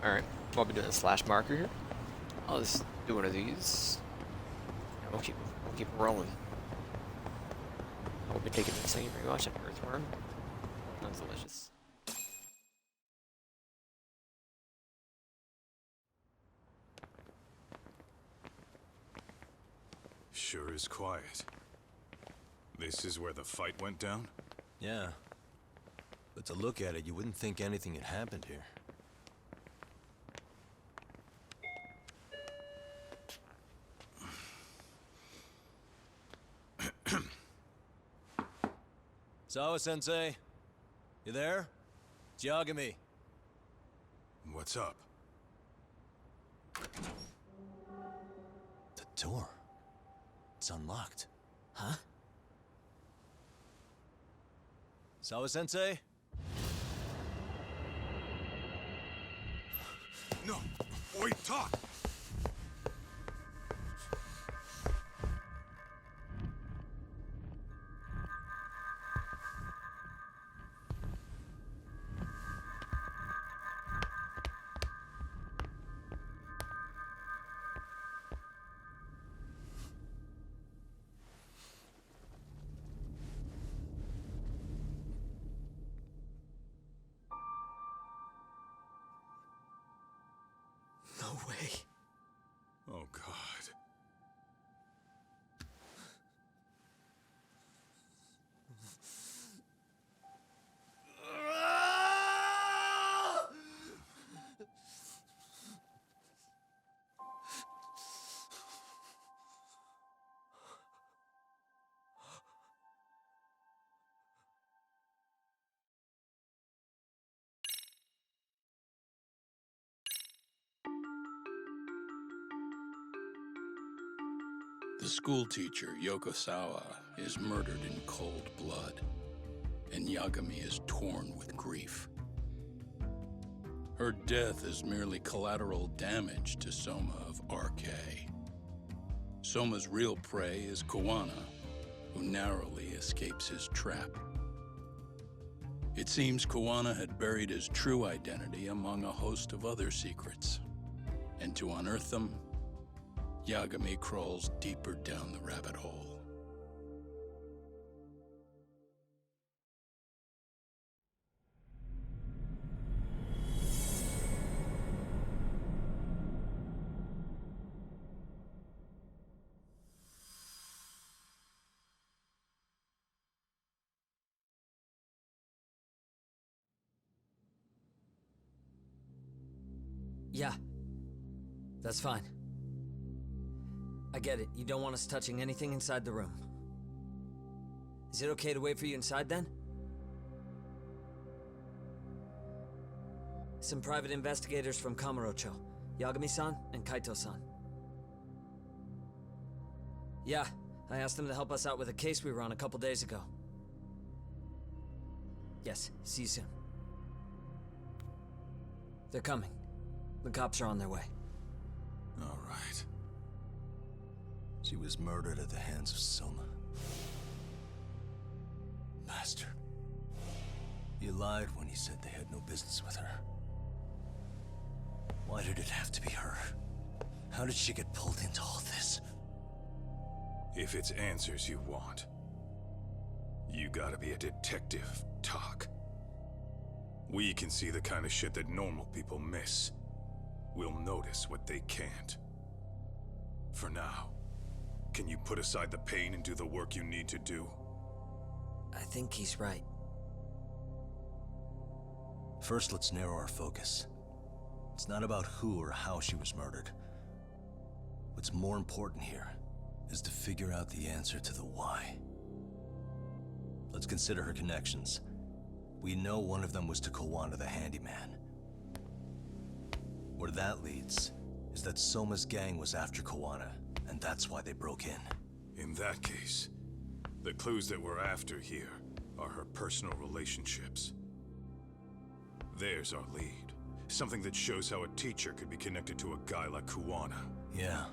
Alright. I'll be doing a slash marker here. I'll just do one of these. And we'll keep rolling. We'll be taking this thing very much. An earthworm. Sounds delicious. Sure is quiet. This is where the fight went down? Yeah. But to look at it, you wouldn't think anything had happened here. Sawa-sensei? You there? It's Yagami. What's up? The door. It's unlocked. Huh? Sawa-sensei? No! Wait, talk! No way. Oh, God. The schoolteacher, Yokosawa, is murdered in cold blood, and Yagami is torn with grief. Her death is merely collateral damage to Soma of RK. Soma's real prey is Kawana, who narrowly escapes his trap. It seems Kawana had buried his true identity among a host of other secrets, and to unearth them, Yagami crawls deeper down the rabbit hole. Yeah. That's fine. I get it. You don't want us touching anything inside the room. Is it okay to wait for you inside, then? Some private investigators from Kamurocho. Yagami-san and Kaito-san. Yeah, I asked them to help us out with a case we were on a couple days ago. Yes, see you soon. They're coming. The cops are on their way. All right. She was murdered at the hands of Selma. Bastard. He lied when he said they had no business with her. Why did it have to be her? How did she get pulled into all this? If it's answers you want, you gotta be a detective, Talk. We can see the kind of shit that normal people miss. We'll notice what they can't. For now, can you put aside the pain and do the work you need to do? I think he's right. First, let's narrow our focus. It's not about who or how she was murdered. What's more important here is to figure out the answer to the why. Let's consider her connections. We know one of them was to Kawana the handyman. Where that leads is that Soma's gang was after Kawana, and that's why they broke in. In that case, the clues that we're after here are her personal relationships. There's our lead. Something that shows how a teacher could be connected to a guy like Kawana. Yeah.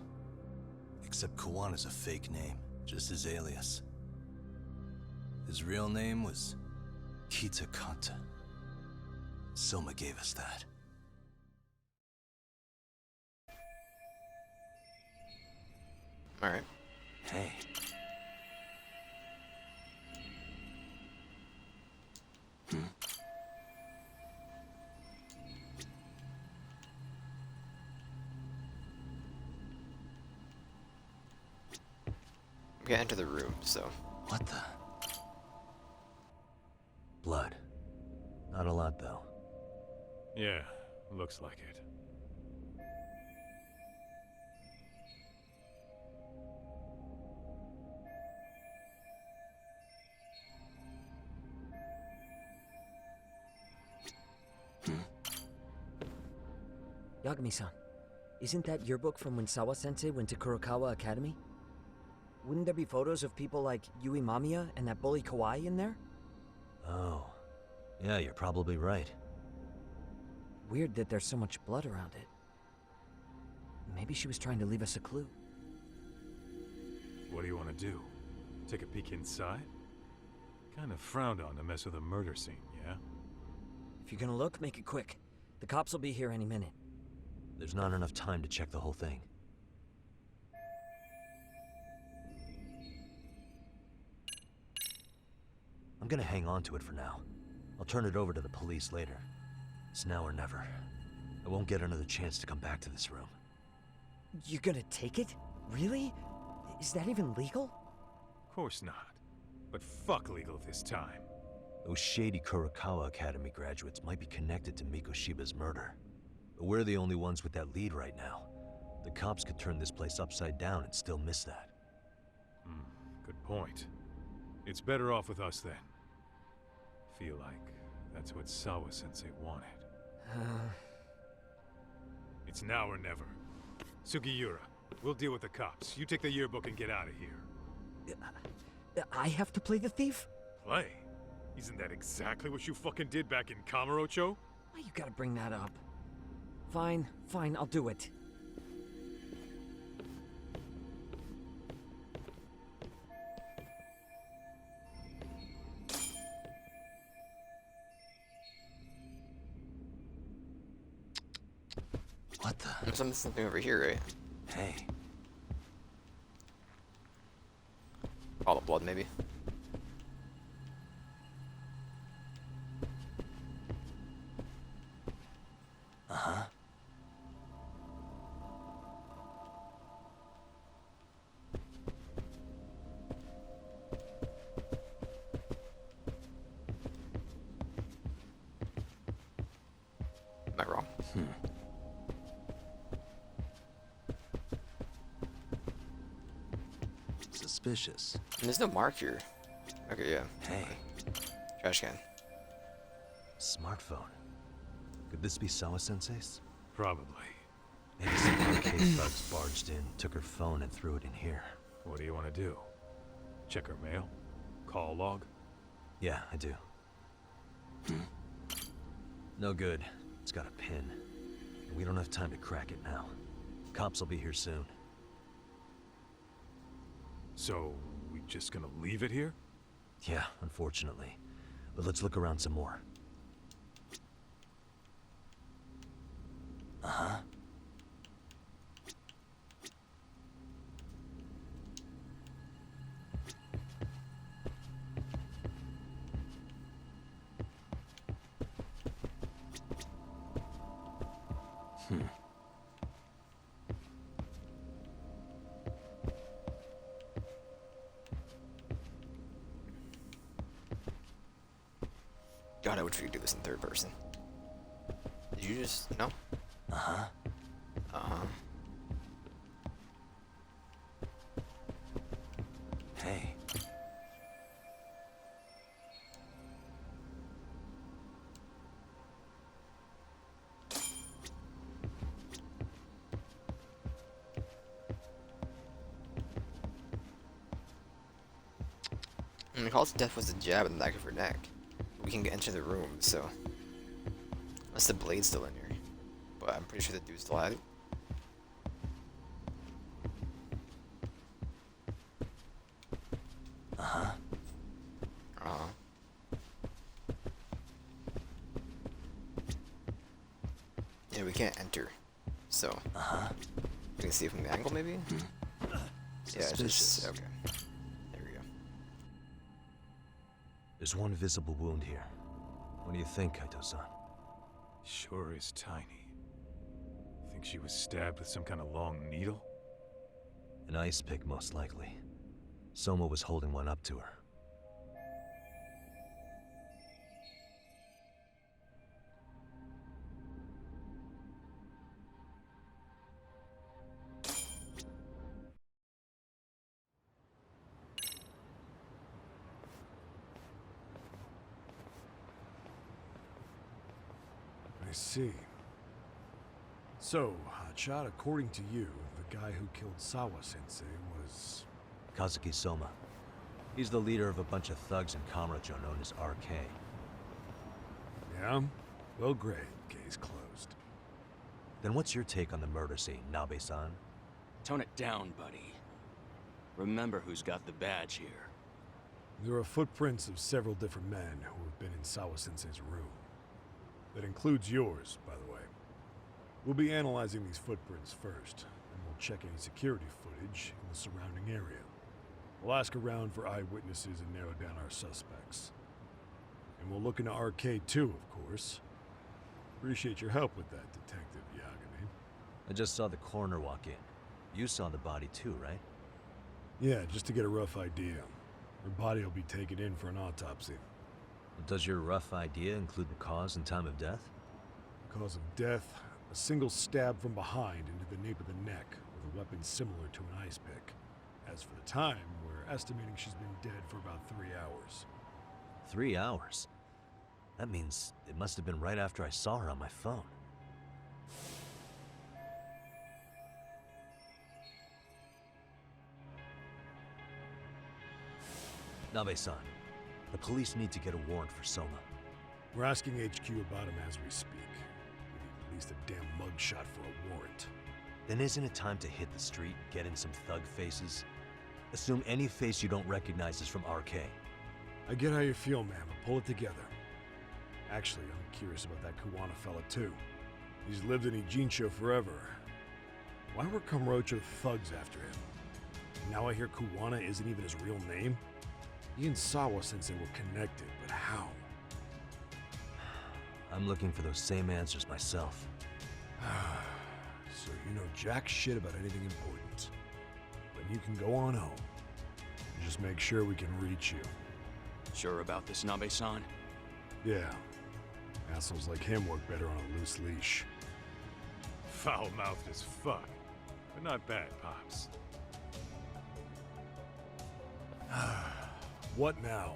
Except Kawana's a fake name, just his alias. His real name was Kitakata. Selma gave us that. Alright. Hey. We can't enter the room, so. What the? Blood. Not a lot, though. Yeah, looks like it. Yagami-san, isn't that your book from when Sawa-sensei went to Kurokawa Academy? Wouldn't there be photos of people like Yui Mamiya and that bully Kawai in there? Oh. Yeah, you're probably right. Weird that there's so much blood around it. Maybe she was trying to leave us a clue. What do you want to do? Take a peek inside? Kinda frowned on to mess with a murder scene, yeah? If you're gonna look, make it quick. The cops will be here any minute. There's not enough time to check the whole thing. I'm gonna hang on to it for now. I'll turn it over to the police later. It's now or never. I won't get another chance to come back to this room. You're gonna take it? Really? Is that even legal? Of course not. But fuck legal this time. Those shady Kurokawa Academy graduates might be connected to Mikoshiba's murder. But we're the only ones with that lead right now. The cops could turn this place upside down and still miss that. Good point. It's better off with us then. Feel like that's what Sawa-sensei wanted. It's now or never. Sugiura, we'll deal with the cops. You take the yearbook and get out of here. I have to play the thief? Play? Isn't that exactly what you fucking did back in Kamurocho? Why you gotta bring that up? Fine, I'll do it. What the? There's something over here, right? Hey. All the blood, maybe. Uh-huh. Am I wrong? Suspicious. And there's no mark here. Okay, yeah. Hey. Trash can. Smartphone. Could this be Sawa-sensei's? Probably. Maybe some arcade thugs barged in, took her phone, and threw it in here. What do you want to do? Check her mail? Call log? Yeah, I do. No good. It's got a pin. And we don't have time to crack it now. Cops will be here soon. So, we just gonna leave it here? Yeah, unfortunately. But let's look around some more. Uh-huh. God, I wish we could do this in third person. Did you just... no? Uh-huh. Uh-huh. Hey. And the cause of death was a jab in the back of her neck. We can get into the room, so... Unless the blade's still in here. But I'm pretty sure the dude still had it. Uh-huh. Uh-huh. Yeah, we can't enter. So... Uh-huh. We can see from the angle, maybe? Yeah, it's Suspicious. just okay. There we go. There's one visible wound here. What do you think, Kaito-san? Sure is tiny. Think she was stabbed with some kind of long needle? An ice pick, most likely. Soma was holding one up to her. I see. So, Hotshot, according to you, the guy who killed Sawa-sensei was... Kazuki Soma. He's the leader of a bunch of thugs in Kamurocho known as RK. Yeah? Well, great. Case closed. Then what's your take on the murder scene, Nabe-san? Tone it down, buddy. Remember who's got the badge here. There are footprints of several different men who have been in Sawa-sensei's room. That includes yours, by the way. We'll be analyzing these footprints first, and we'll check any security footage in the surrounding area. We'll ask around for eyewitnesses and narrow down our suspects. And we'll look into RK too, of course. Appreciate your help with that, Detective Yagami. I just saw the coroner walk in. You saw the body too, right? Yeah, just to get a rough idea. Her body will be taken in for an autopsy. Does your rough idea include the cause and time of death? Cause of death, a single stab from behind into the nape of the neck with a weapon similar to an ice pick. As for the time, we're estimating she's been dead for about 3 hours. 3 hours? That means it must have been right after I saw her on my phone. Nabe-san, the police need to get a warrant for Soma. We're asking HQ about him as we speak. We need at least a damn mugshot for a warrant. Then isn't it time to hit the street, get in some thug faces? Assume any face you don't recognize is from RK. I get how you feel, man, but pull it together. Actually, I'm curious about that Kuwana fella, too. He's lived in Ijincho forever. Why were Kamurocho thugs after him? Now I hear Kuwana isn't even his real name? He and Sawa-sensei were connected, but how? I'm looking for those same answers myself. So you know jack shit about anything important. Then you can go on home. Just make sure we can reach you. Sure about this, Nabe-san? Yeah. Assholes like him work better on a loose leash. Foul-mouthed as fuck. But not bad, Pops. What now?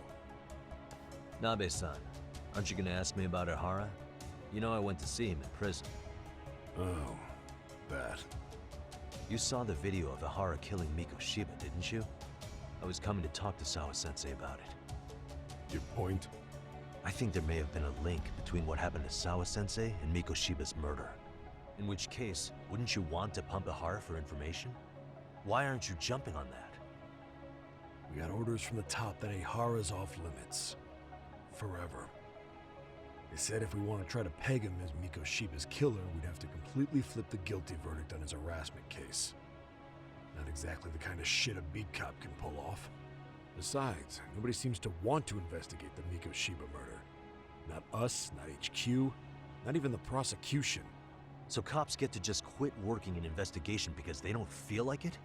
Nabe-san, aren't you gonna ask me about Ihara? You know I went to see him in prison. Oh, that. You saw the video of Ihara killing Miko Shiba, didn't you? I was coming to talk to Sawa-sensei about it. Your point? I think there may have been a link between what happened to Sawa-sensei and Miko Shiba's murder. In which case, wouldn't you want to pump Ihara for information? Why aren't you jumping on that? We got orders from the top that Ihara's off limits. Forever. They said if we want to try to peg him as Miko Shiba's killer, we'd have to completely flip the guilty verdict on his harassment case. Not exactly the kind of shit a beat cop can pull off. Besides, nobody seems to want to investigate the Miko Shiba murder. Not us, not HQ, not even the prosecution. So cops get to just quit working an investigation because they don't feel like it?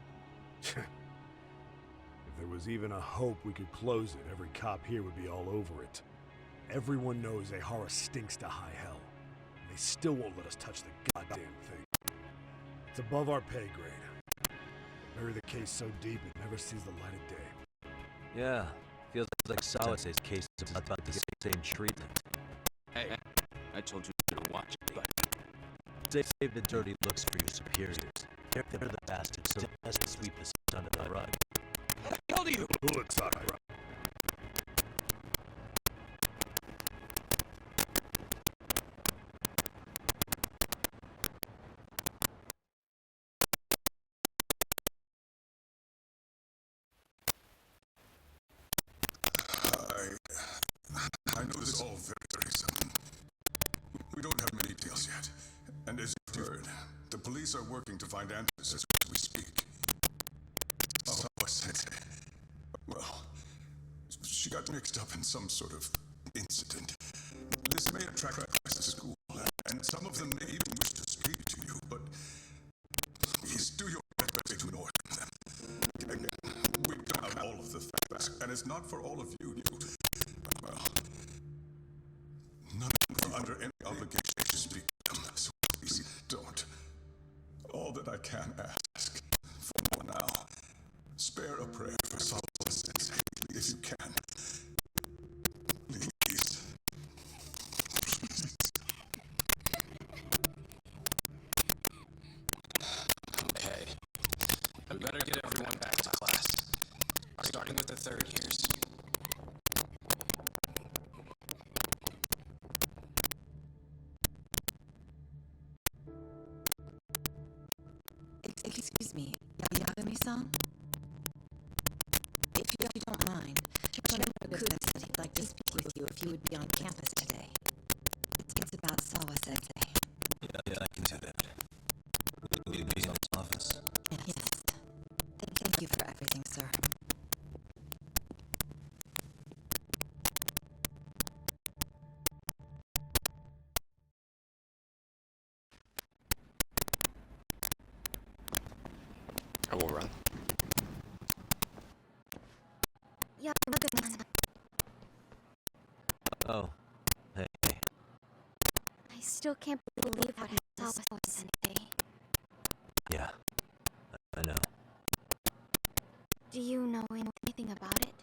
If there was even a hope we could close it, every cop here would be all over it. Everyone knows Ihara stinks to high hell. And they still won't let us touch the goddamn thing. It's above our pay grade. Bury the case so deep it never sees the light of day. Yeah, feels like Sawasei's case is about the same treatment. Hey, I told you to watch it, but Save the dirty looks for your superiors. They're the bastards, so best to sweep this under the rug. how do you? Bullet Sakura. I know this is all very sudden. We don't have many details yet. And as you've heard, the police are working to find answers as we speak. got mixed up in some sort of incident. This may attract press to school, and some of them may even wish to speak to you, but please do your best to ignore them. We don't have all of the facts, and it's not for all of you. Well, none of you are under any obligation to speak to them, so please don't. All that I can ask for now, spare a prayer for Selma Sensei, if you can. Please. Okay. I better get everyone back to class. Starting with the third years. Excuse me, Yagami-san? If you don't mind, Shinobu said he'd like to speak with you if you would be on campus today. It's about Sawa Sensei. Yeah, I can do that. Will you be in his office? Yes. Thank you for everything, sir. I will run. Yagami-san, Oh, hey. I still can't believe what happened to Sawa Sensei. Yeah, I know. Do you know anything about it?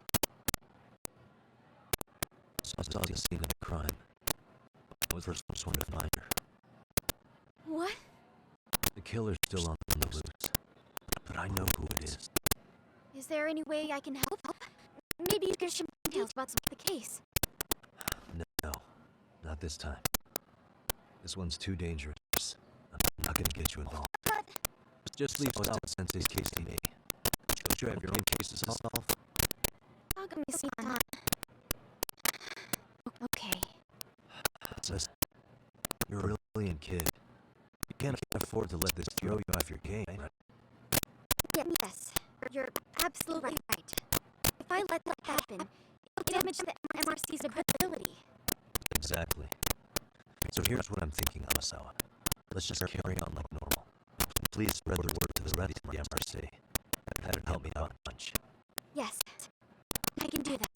I saw the scene of the crime. I was the first one to find her. What? The killer's still on the loose, but I know who it is. Is there any way I can help? Maybe you can share details about the case. No, not this time. This one's too dangerous. I'm not gonna get you involved. But Just leave Sawa Sensei's case to me. Don't you have your own cases to solve? Yagami-san. Okay. Listen, you're a brilliant kid. You can't afford to let this throw you off your game, right? Yes, you're absolutely right. If I let that happen, it'll damage the MRC's credibility. Exactly. So here's what I'm thinking, Amasawa. Let's just carry on like normal. Please spread the word to the rest of the MRC. That'd help me out a bunch. Yes, I can do that.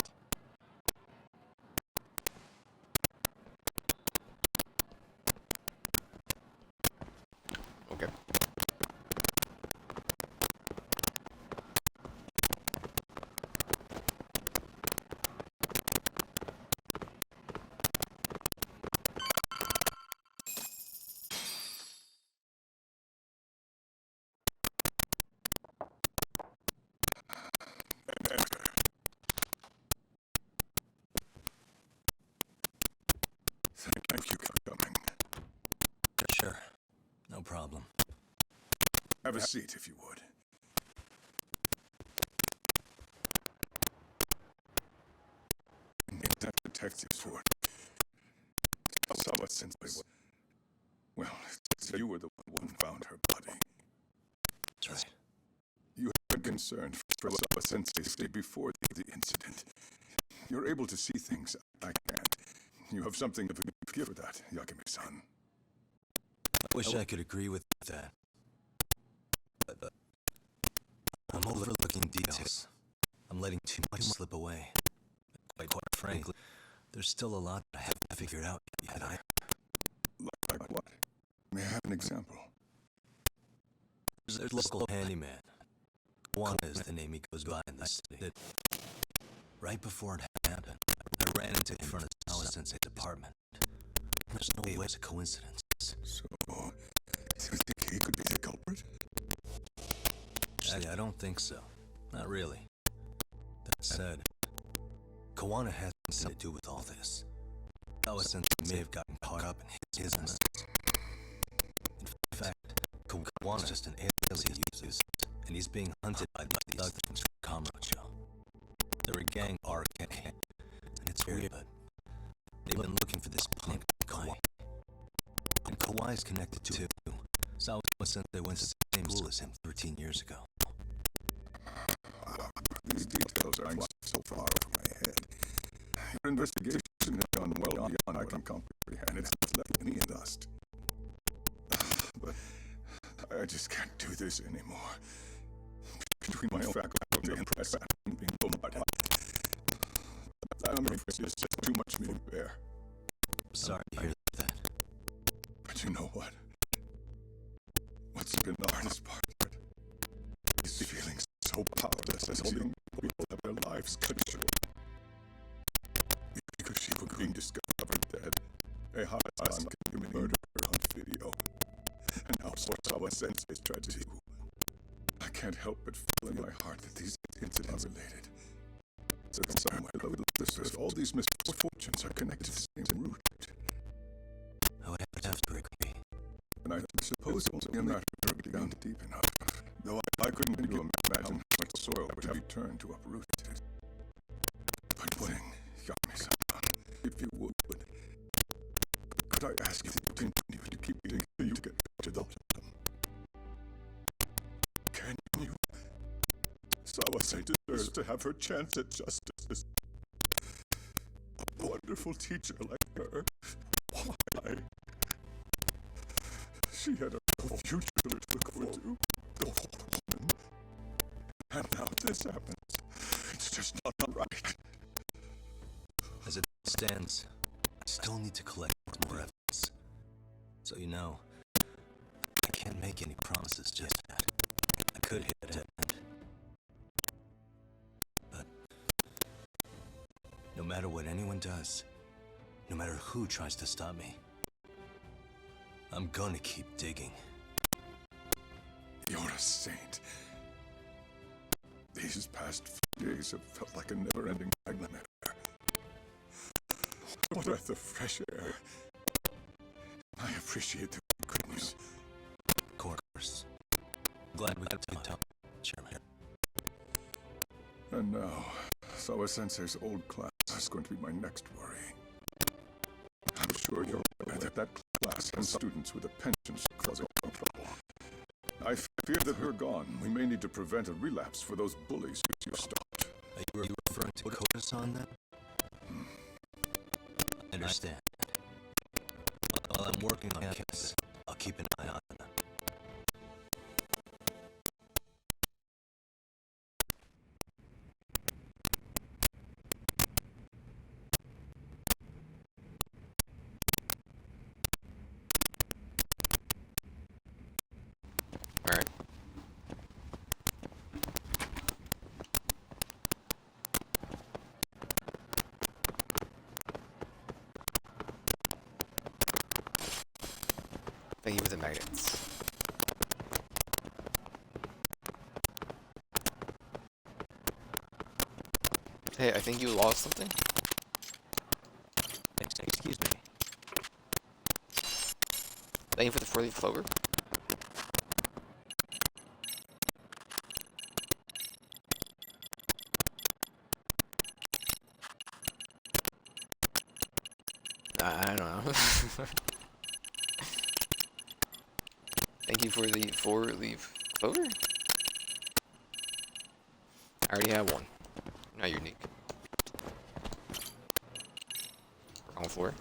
Okay. Thank you for coming. Sure. No problem. Have a seat, if you would. That detective's report. Sawa Sensei. Well, you were the one who found her body. That's right. You had concern for Sawa Sensei's state before the incident. You're able to see things I can't. You have something to forgive for that, Yagami-san. I wish I could agree with that. But I'm overlooking details. I'm letting too much slip away. Quite frankly, there's still a lot that I haven't figured out yet. Like what? May I have an example? There's a local handyman. Juana is the name he goes by in the city. Right before it happened, I ran into him in front of Sawa Sensei's apartment. There's no way it was a coincidence. So, do you think he could be the culprit? I don't think so. Not really. That said, Kawana has something to do with all this. Sawa Sensei may have gotten caught up in his mess. In fact, Kawana's just an alias he uses, and he's being hunted by these thugs from Kamurocho. They're a gang RK, and it's weird, but they've been looking for this punk Kawai. And Kawai's connected to him. Sawa Sensei went to the same school as him 13 years ago. These details are so far over my head. Your investigation has gone well beyond I can comprehend. It's left me in dust. But I just can't do this anymore. Between my own faculty and press and being bombarded, I'm afraid it's just too much for me to bear. Sorry to hear that. But you know what? What's been the hardest part? Is feeling so powerless as holding people have their lives cut short. Because she was being discovered dead. A hostile committing murder on video. And now Sawa Sensei's tragedy. I can't help but feel in my heart that these incidents are related. So somewhere below the surface, all these misfortunes are connected to the same root. I would have to agree. And I suppose it only a matter of digging down deep enough. Though I couldn't begin to imagine how much soil would have returned to uproot it. But putting Yami-san, if you would, could I ask you to continue to keep digging till you get to the bottom? Can you? Sawase deserves to have her chance at justice. A wonderful teacher like her. Why? She had a whole future to look forward to. The whole woman. And now this happens. It's just not right. As it stands, I still need to collect more evidence. So you know, I can't make any promises just yet. I could hit it, but no matter what anyone does, no matter who tries to stop me, I'm gonna keep digging. You're a saint. These past few days have felt like a never-ending nightmare. What a breath of fresh air. I appreciate the good news. Of course. Glad we got to talk, Chairman. And now, Sawa Sensei's old class is going to be my next worry. I'm sure you're aware that that class has students with a penchant for causing trouble. I fear that her gone, we may need to prevent a relapse for those bullies you stopped. Are you referring to Koda-san then? I understand. While I'm working on campus, I'll keep an eye on them. Alright. Thank you for the magnets. Hey, I think you lost something? Excuse me. Thank you for the 4-leaf clover. I don't know. Thank you for the 4-leaf clover? I already have one. Not unique. Wrong floor.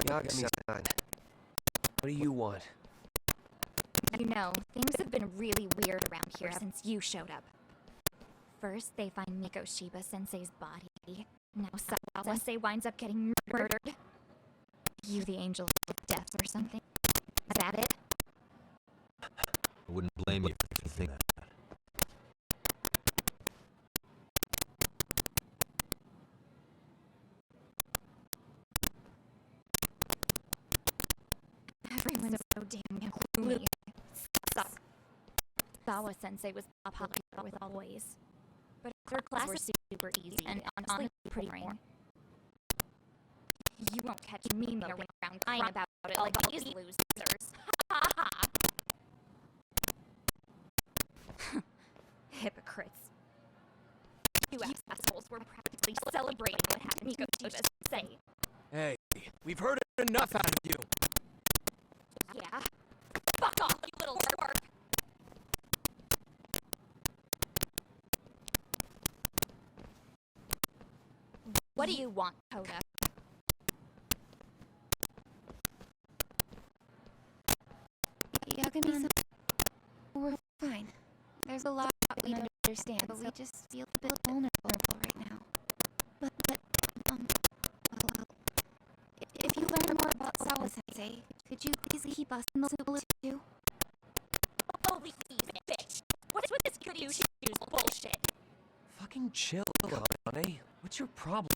Yagami-san, what do you want? You know, things have been really weird around here since you showed up. First, they find Miko Shiba Sensei's body. Now Sawa Sensei winds up getting murdered. You the angel of death or something? Is that it? I wouldn't blame you for thinking that. Everyone's so damn gloomy. Sawa Sensei was popular with all boys. But her classes were super easy and honestly pretty boring. You won't catch me moping around crying about it like these losers. Ha ha! Hypocrites. You assholes were practically celebrating what happened to Miko say. Hey, we've heard enough out of you. Yeah? Fuck off, you little twerp! What do you want, Coda? Yagami-san, we're fine. There's a lot we don't understand, but we just feel a bit vulnerable right now. But well, if you learn more about Sawa-sensei, could you please keep us in the loop too? Holy bitch! What's with this goody shoes bullshit? Fucking chill, honey. What's your problem?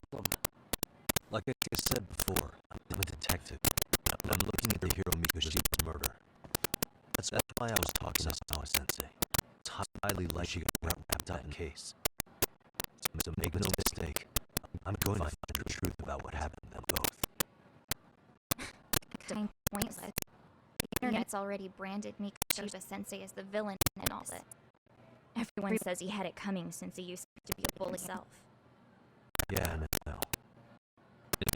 Like I said before, I'm a detective. And I'm looking at the hero Mikoshiba's murder. That's why I was talking to Sawa-sensei. It's highly likely she got wrapped up in the case. So make no mistake, I'm going to find the truth about what happened to them both. Kind pointless. The internet's already branded Mikoshiba Sensei as the villain and all that. Everyone says he had it coming since he used to be a bully himself. Yeah, I know.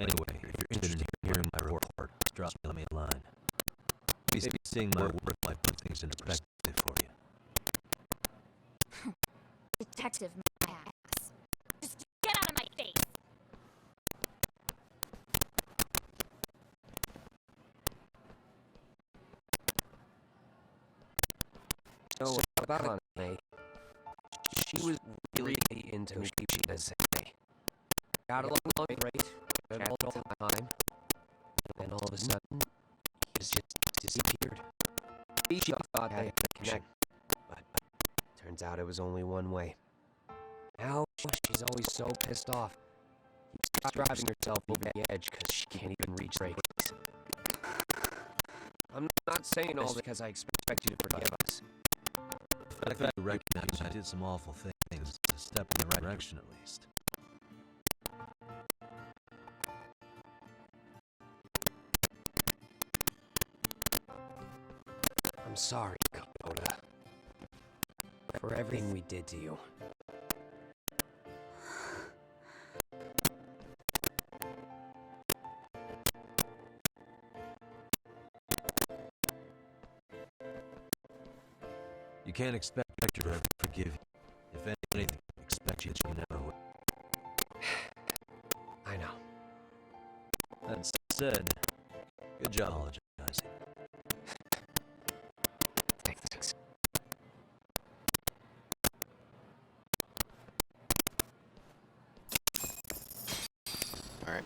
Anyway, if you're interested in hearing my report, drop me a line. Maybe seeing my work might put things into perspective for you. Detective, my ass. Just get out of my face! So about Honey, she was really into Mikoshiba's Sensei. Got along great, chatted all the time, and then all of a sudden, he just disappeared. She thought they had a connection, but turns out it was only one way. Now, she's always so pissed off. Keeps driving herself over the edge because she can't even reach the brakes. I'm not saying all this because I expect you to forgive us. The fact that I recognize I did some awful things is a step in the right direction at least. I'm sorry, Coda, for everything we did to you. You can't expect her to ever forgive you. If anything, expect you to never will. I know. That said, good job apologizing. Thanks. Alright.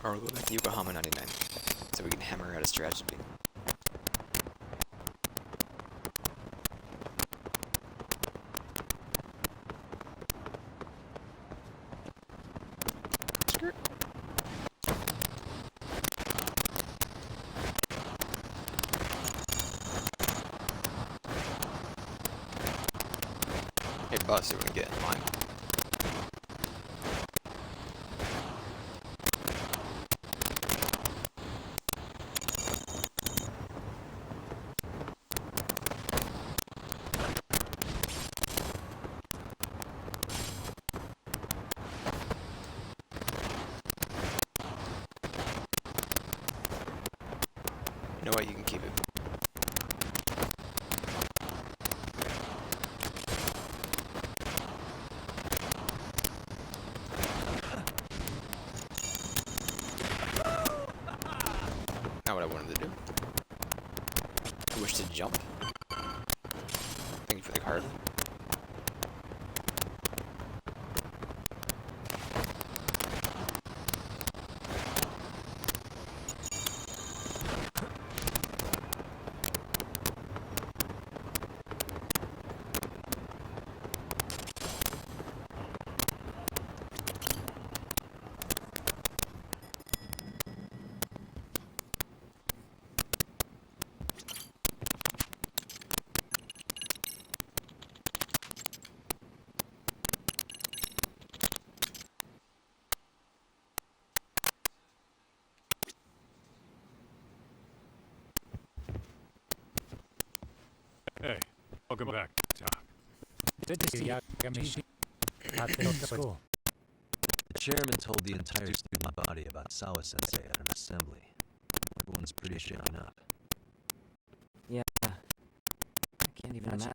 Or we'll go back to Yokohama 99, so we can hammer out a strategy. Skirt. Hey, boss, you wanna get in line? You know what, you can keep it. what I wanted to do. I wish to jump. Thank you for the card. Hey, welcome back, Doc. Good to see Yagami. How'd things go at school? The chairman told the entire student body about Sawa-sensei at an assembly. Everyone's pretty shaken up. Yeah. I can't even imagine.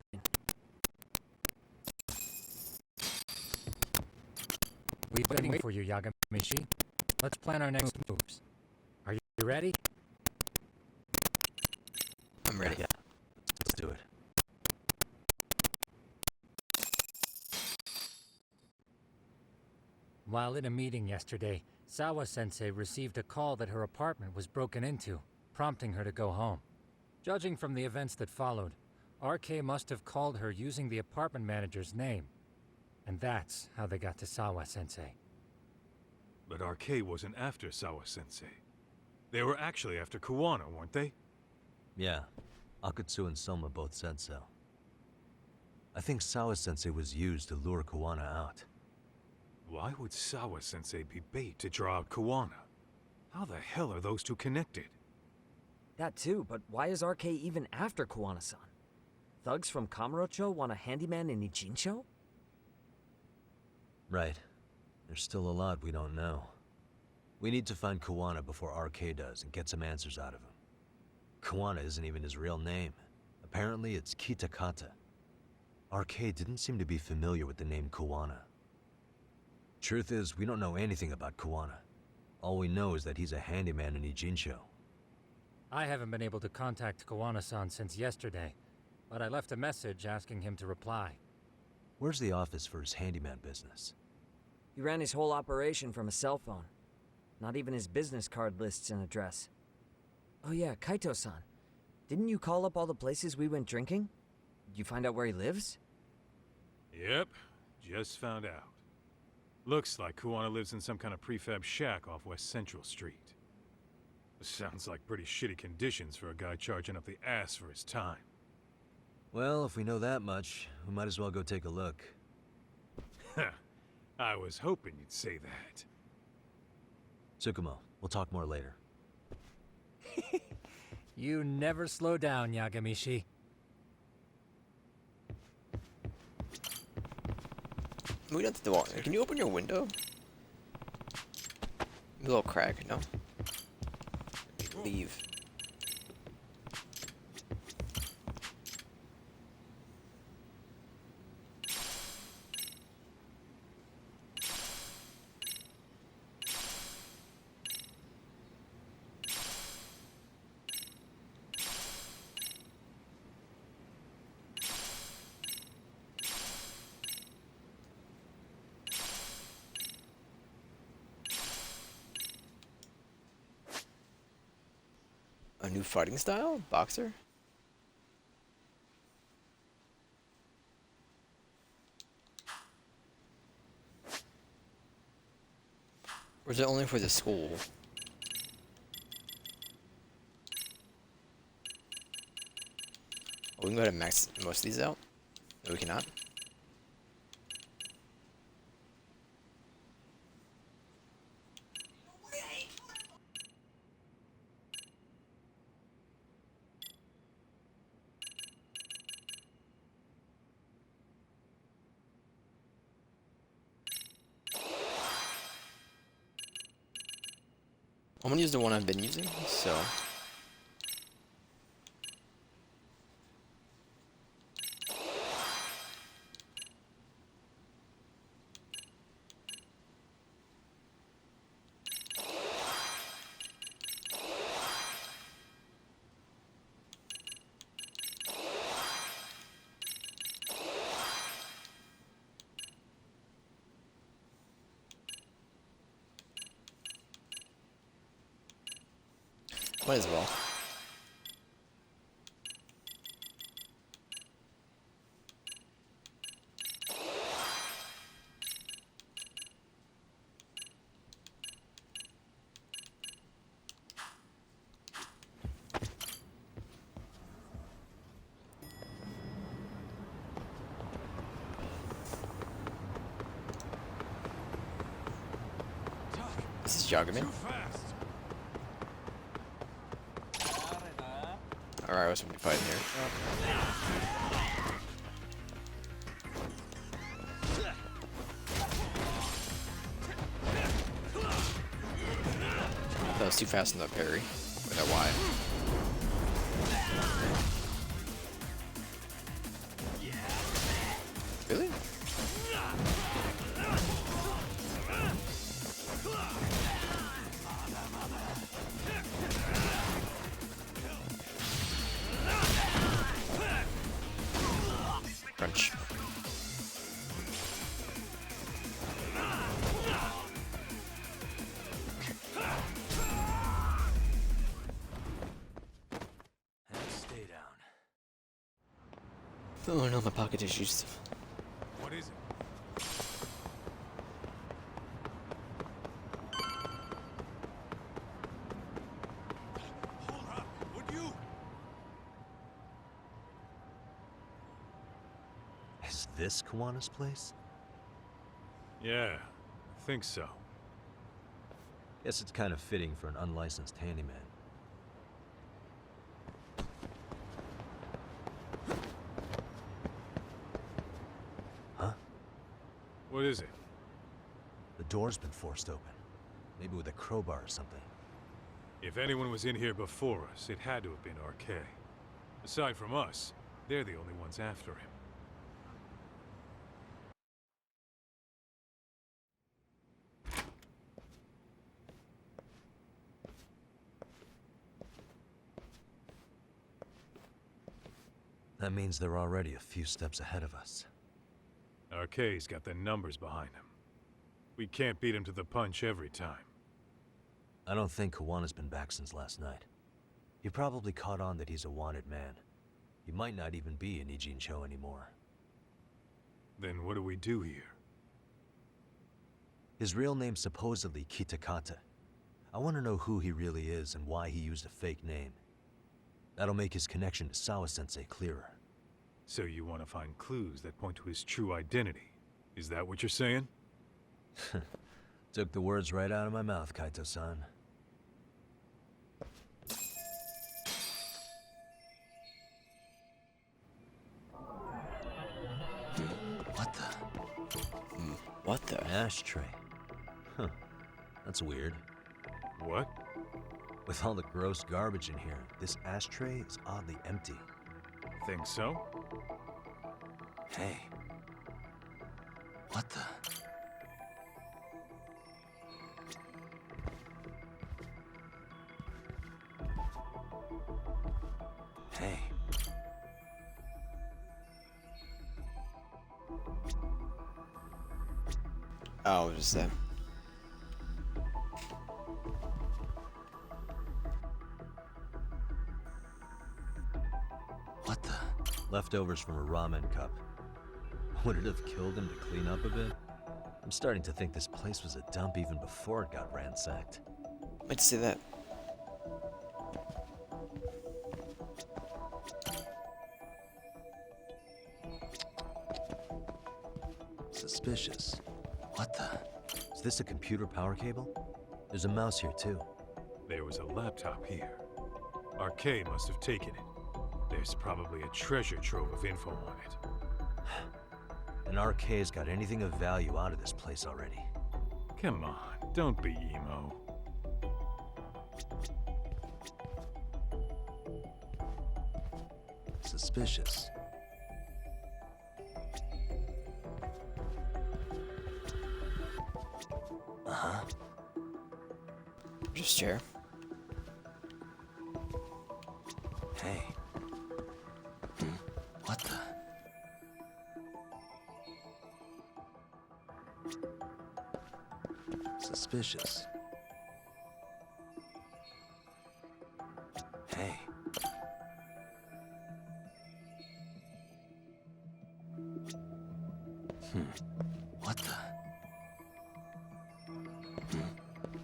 We've been waiting for you, Yagami. Let's plan our next moves. Are you ready? I'm ready. Yeah, let's do it. While in a meeting yesterday, Sawa-sensei received a call that her apartment was broken into, prompting her to go home. Judging from the events that followed, RK must have called her using the apartment manager's name. And that's how they got to Sawa-sensei. But RK wasn't after Sawa-sensei. They were actually after Kuwana, weren't they? Yeah, Akutsu and Selma both said so. I think Sawa-sensei was used to lure Kuwana out. Why would Sawa-sensei be bait to draw out Kuwana? How the hell are those two connected? That too, but why is RK even after Kuwana-san? Thugs from Kamurocho want a handyman in Ijincho? Right. There's still a lot we don't know. We need to find Kuwana before RK does and get some answers out of him. Kuwana isn't even his real name. Apparently it's Kitakata. RK didn't seem to be familiar with the name Kuwana. Truth is, we don't know anything about Kuwana. All we know is that he's a handyman in Ijincho. I haven't been able to contact Kuwana-san since yesterday, but I left a message asking him to reply. Where's the office for his handyman business? He ran his whole operation from a cell phone. Not even his business card lists an address. Oh yeah, Kaito-san. Didn't you call up all the places we went drinking? Did you find out where he lives? Yep, just found out. Looks like Kuwana lives in some kind of prefab shack off West Central Street. Sounds like pretty shitty conditions for a guy charging up the ass for his time. Well, if we know that much, we might as well go take a look. I was hoping you'd say that. Tsukumo, we'll talk more later. You never slow down, Yagamishi. Moving up to the wall. Can you open your window? A little crack, no? Leave. A new fighting style? Boxer? Or is it only for the school? Oh, we can go ahead and max most of these out? No, we cannot. I'm gonna use the one I've been using, so... Might as well. This is jogging me. Alright, what's somebody fighting here? That was too fast in that parry. Or that Y. Really? Crunch. Stay down. Oh no, my pocket issues. What is it? Hold up, would you? Is this Kawana's place? Yeah, I think so. Guess it's kind of fitting for an unlicensed handyman. Huh? What is it? The door's been forced open. Maybe with a crowbar or something. If anyone was in here before us, it had to have been RK. Aside from us, they're the only ones after him. That means they're already a few steps ahead of us. RK's got the numbers behind him. We can't beat him to the punch every time. I don't think Kawana's been back since last night. He probably caught on that he's a wanted man. He might not even be in Ijincho anymore. Then what do we do here? His real name's supposedly Kitakata. I want to know who he really is and why he used a fake name. That'll make his connection to Sawa-sensei clearer. So you want to find clues that point to his true identity? Is that what you're saying? Took the words right out of my mouth, Kaito-san. What the? What the? An ashtray. Huh. That's weird. What? With all the gross garbage in here, this ashtray is oddly empty. Think so? Hey. What the? Hey. Oh, what is that? What the? Leftovers from a ramen cup. Would it have killed him to clean up a bit? I'm starting to think this place was a dump even before it got ransacked. Might say that. Suspicious. What the? Is this a computer power cable? There's a mouse here too. There was a laptop here. RK must have taken it. There's probably a treasure trove of info on it. And RK's got anything of value out of this place already. Come on, don't be emo. Suspicious. Uh-huh. Just chair. Hey. What the? Suspicious. What the?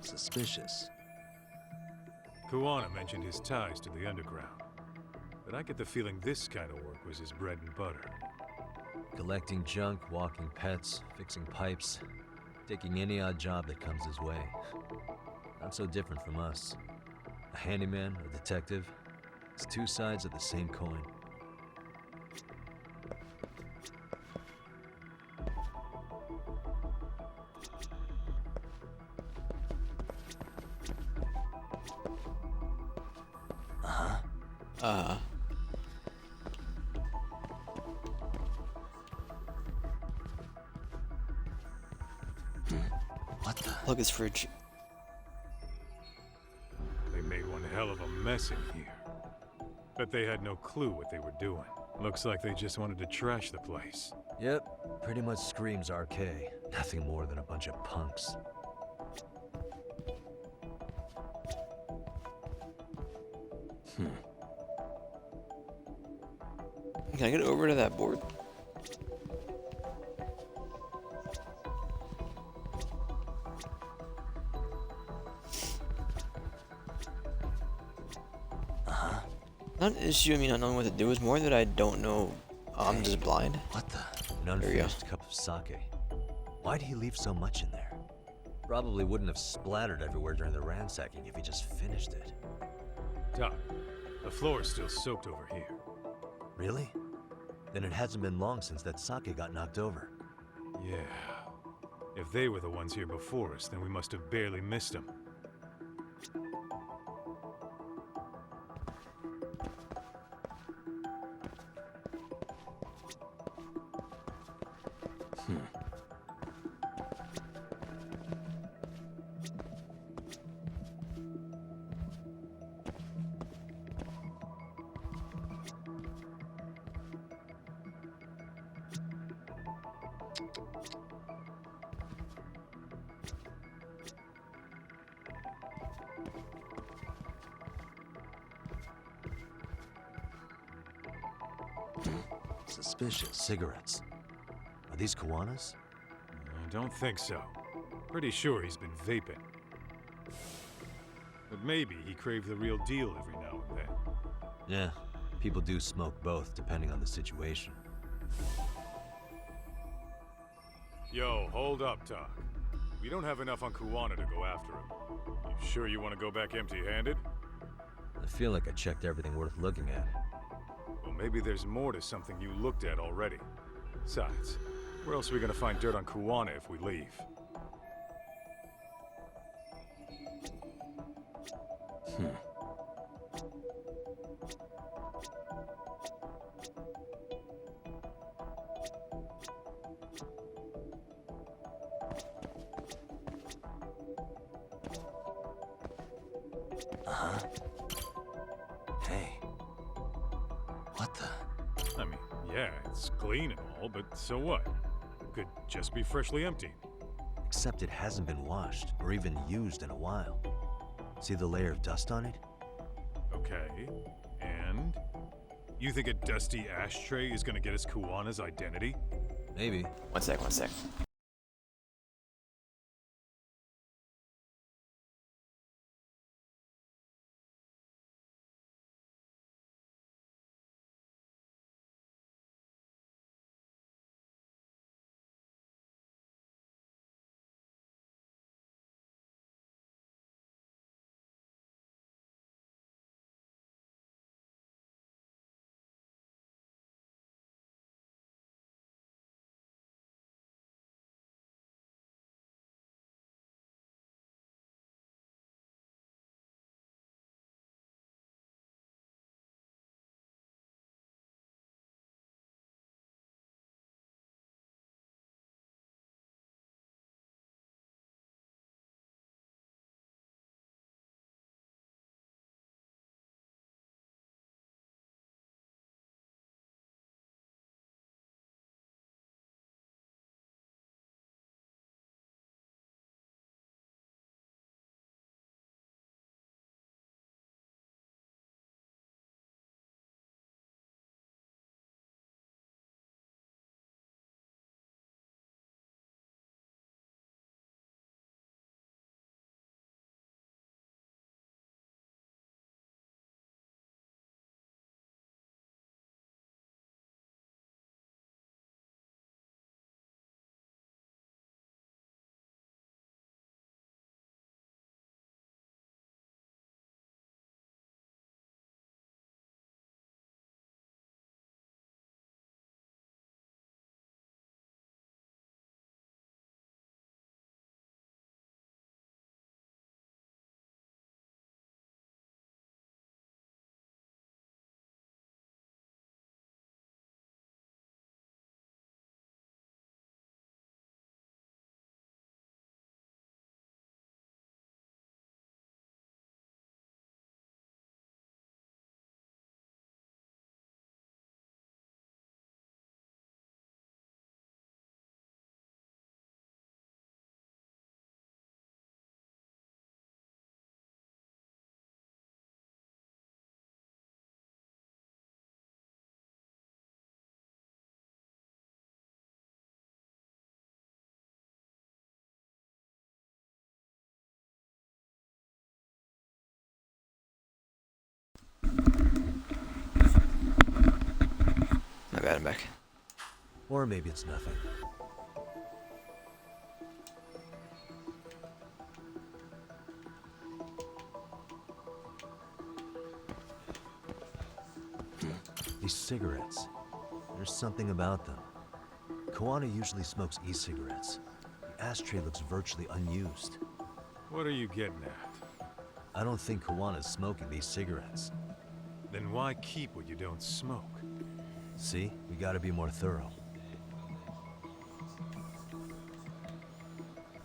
Suspicious. Kuwana mentioned his ties to the underground, but I get the feeling this kind of work was his bread and butter. Collecting junk, walking pets, fixing pipes, taking any odd job that comes his way. Not so different from us. A handyman, a detective, it's two sides of the same coin. What the? Plug his fridge. They made one hell of a mess in here. Bet they had no clue what they were doing. Looks like they just wanted to trash the place. Yep, pretty much screams RK. Nothing more than a bunch of punks. Can I get over to that board? Not an issue, I mean, not knowing what to do is more that I don't know. I'm just blind. What the? An unfinished cup of sake. Why'd he leave so much in there? Probably wouldn't have splattered everywhere during the ransacking if he just finished it. Doc, the floor is still soaked over here. Really? Then it hasn't been long since that sake got knocked over. Yeah. If they were the ones here before us, then we must have barely missed them. Suspicious. Cigarettes. Are these Kuwana's? I don't think so. Pretty sure he's been vaping. But maybe he craved the real deal every now and then. Yeah, people do smoke both, depending on the situation. Yo, hold up, Doc. We don't have enough on Kuwana to go after him. You sure you want to go back empty-handed? I feel like I checked everything worth looking at. Well, maybe there's more to something you looked at already. Besides, where else are we gonna find dirt on Kuwana if we leave? Hey. What the? I mean, yeah, it's clean and all, but so what? Could just be freshly emptied. Except it hasn't been washed, or even used in a while. See the layer of dust on it? Okay, and? You think a dusty ashtray is gonna get us Kuwana's identity? Maybe. One sec, one sec. bad, I'm back. Or maybe it's nothing. These cigarettes. There's something about them. Koana usually smokes e-cigarettes. The ashtray looks virtually unused. What are you getting at? I don't think Koana's smoking these cigarettes. Then why keep what you don't smoke? See? We gotta be more thorough.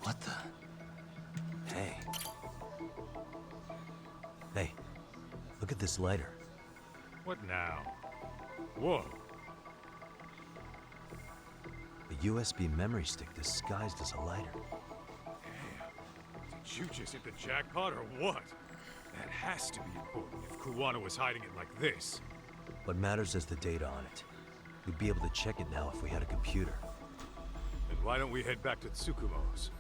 What the? Hey. Hey. Look at this lighter. What now? Whoa. A USB memory stick disguised as a lighter. Damn. Did you just hit the jackpot or what? That has to be important if Koana was hiding it like this. What matters is the data on it. We'd be able to check it now if we had a computer. Then why don't we head back to Tsukumo's?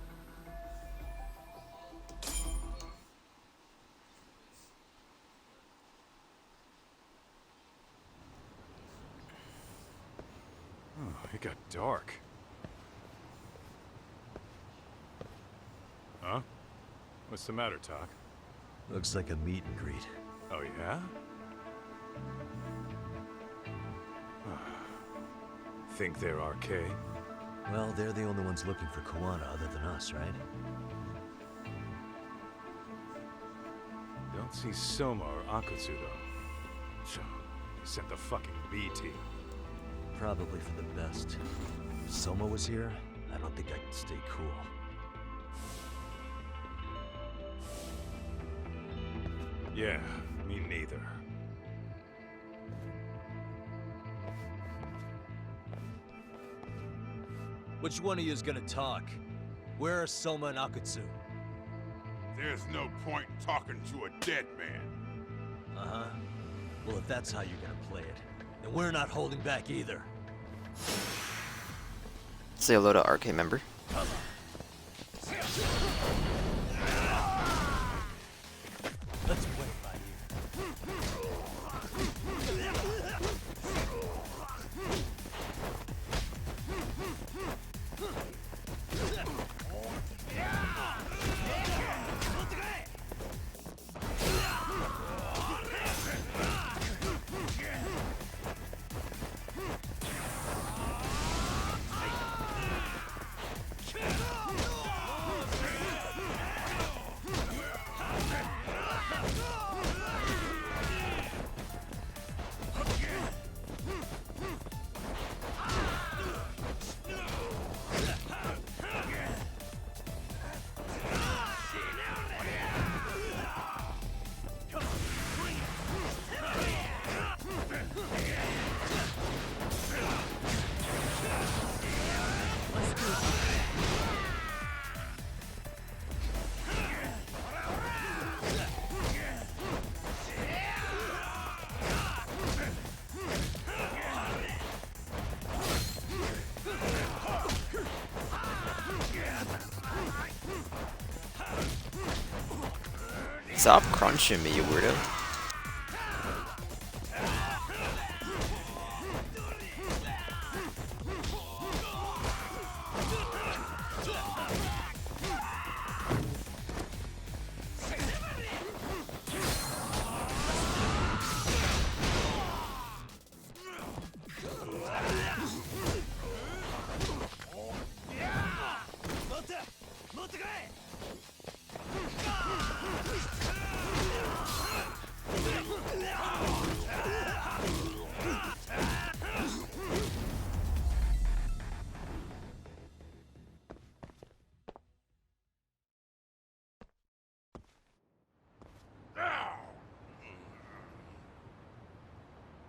Oh, it got dark. Huh? What's the matter, Talk? Looks like a meet and greet. Oh, yeah? Think they're RK? Well, they're the only ones looking for Koana other than us, right? Don't see Selma or Akutsu, though. So, sent the fucking B team. Probably for the best. If Selma was here, I don't think I could stay cool. Yeah, me neither. Which one of you is gonna talk? Where are Selma and Akutsu? There's no point in talking to a dead man. Uh-huh. Well, if that's how you're gonna play it, then we're not holding back either. Say hello to RK member. Let's play it by ear. Stop crunching me, you weirdo.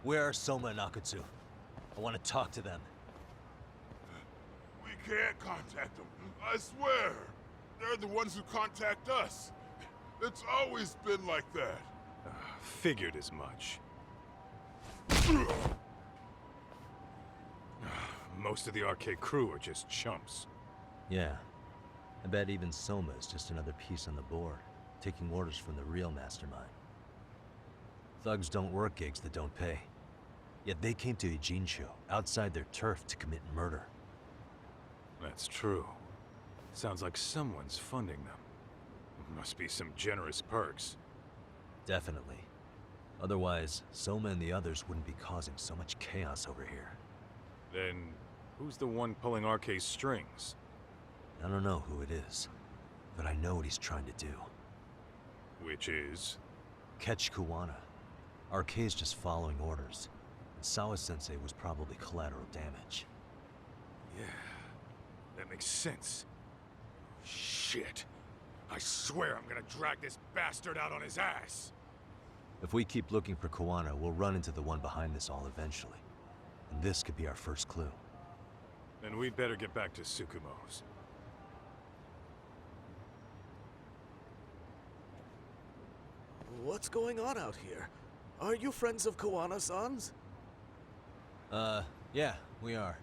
Where are Selma and Akutsu? I want to talk to them. We can't contact them. I swear. They're the ones who contact us. It's always been like that. Figured as much. Most of the arcade crew are just chumps. Yeah. I bet even Selma is just another piece on the board, taking orders from the real mastermind. Thugs don't work gigs that don't pay. Yet they came to Ijincho, outside their turf, to commit murder. That's true. Sounds like someone's funding them. Must be some generous perks. Definitely. Otherwise, Selma and the others wouldn't be causing so much chaos over here. Then, who's the one pulling RK's strings? I don't know who it is, but I know what he's trying to do. Which is? Catch Kuwana. RK's just following orders. And Sawa-sensei was probably collateral damage. Yeah, that makes sense. Shit. I swear I'm gonna drag this bastard out on his ass! If we keep looking for Kuwana, we'll run into the one behind this all eventually. And this could be our first clue. Then we'd better get back to Tsukumo's. What's going on out here? Are you friends of Kuwana-san's? Yeah, we are.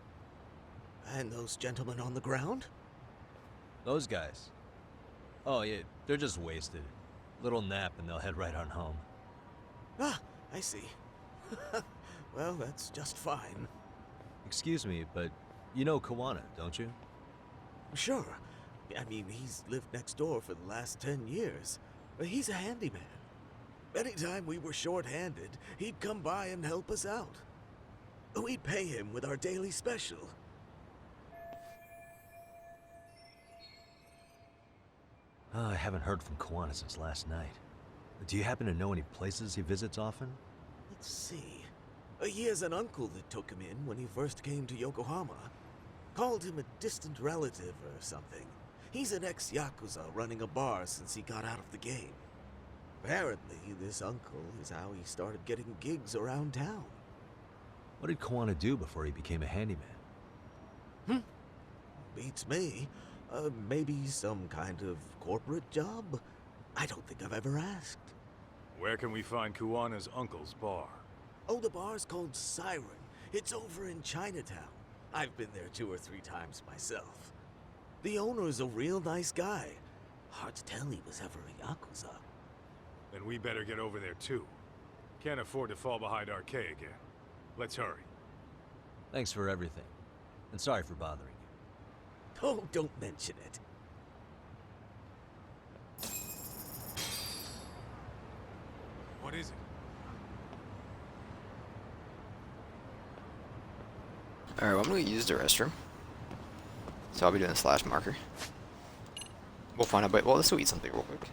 And those gentlemen on the ground? Those guys? Oh, yeah, they're just wasted. Little nap and they'll head right on home. Ah, I see. Well, that's just fine. Excuse me, but you know Kuwana, don't you? Sure. I mean, he's lived next door for the last 10 years. He's a handyman. Anytime we were short-handed, he'd come by and help us out. We'd pay him with our daily special. I haven't heard from Kuwana since last night. Do you happen to know any places he visits often? Let's see. He has an uncle that took him in when he first came to Yokohama. Called him a distant relative or something. He's an ex-Yakuza running a bar since he got out of the game. Apparently, this uncle is how he started getting gigs around town. What did Kuwana do before he became a handyman? Beats me. Maybe some kind of corporate job? I don't think I've ever asked. Where can we find Kuwana's uncle's bar? Oh, the bar's called Siren. It's over in Chinatown. I've been there 2 or 3 times myself. The owner's a real nice guy. Hard to tell he was ever a Yakuza. Then we better get over there too. Can't afford to fall behind RK again. Let's hurry. Thanks for everything. And sorry for bothering you. Oh, don't mention it. What is it? Alright, well, I'm gonna use the restroom. So I'll be doing a slash marker. We'll find out, but well, let's go eat something real quick.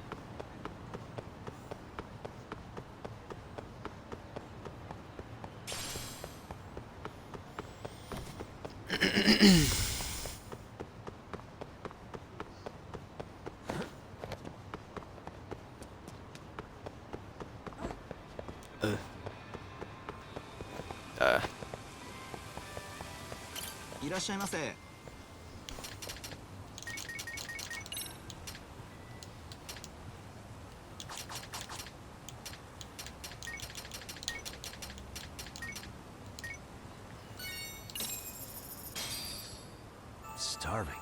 Starving.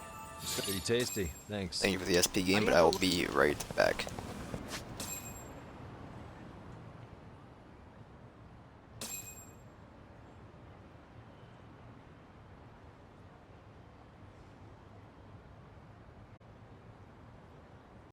Pretty tasty, thanks. Thank you for the SP game, but I will be right back.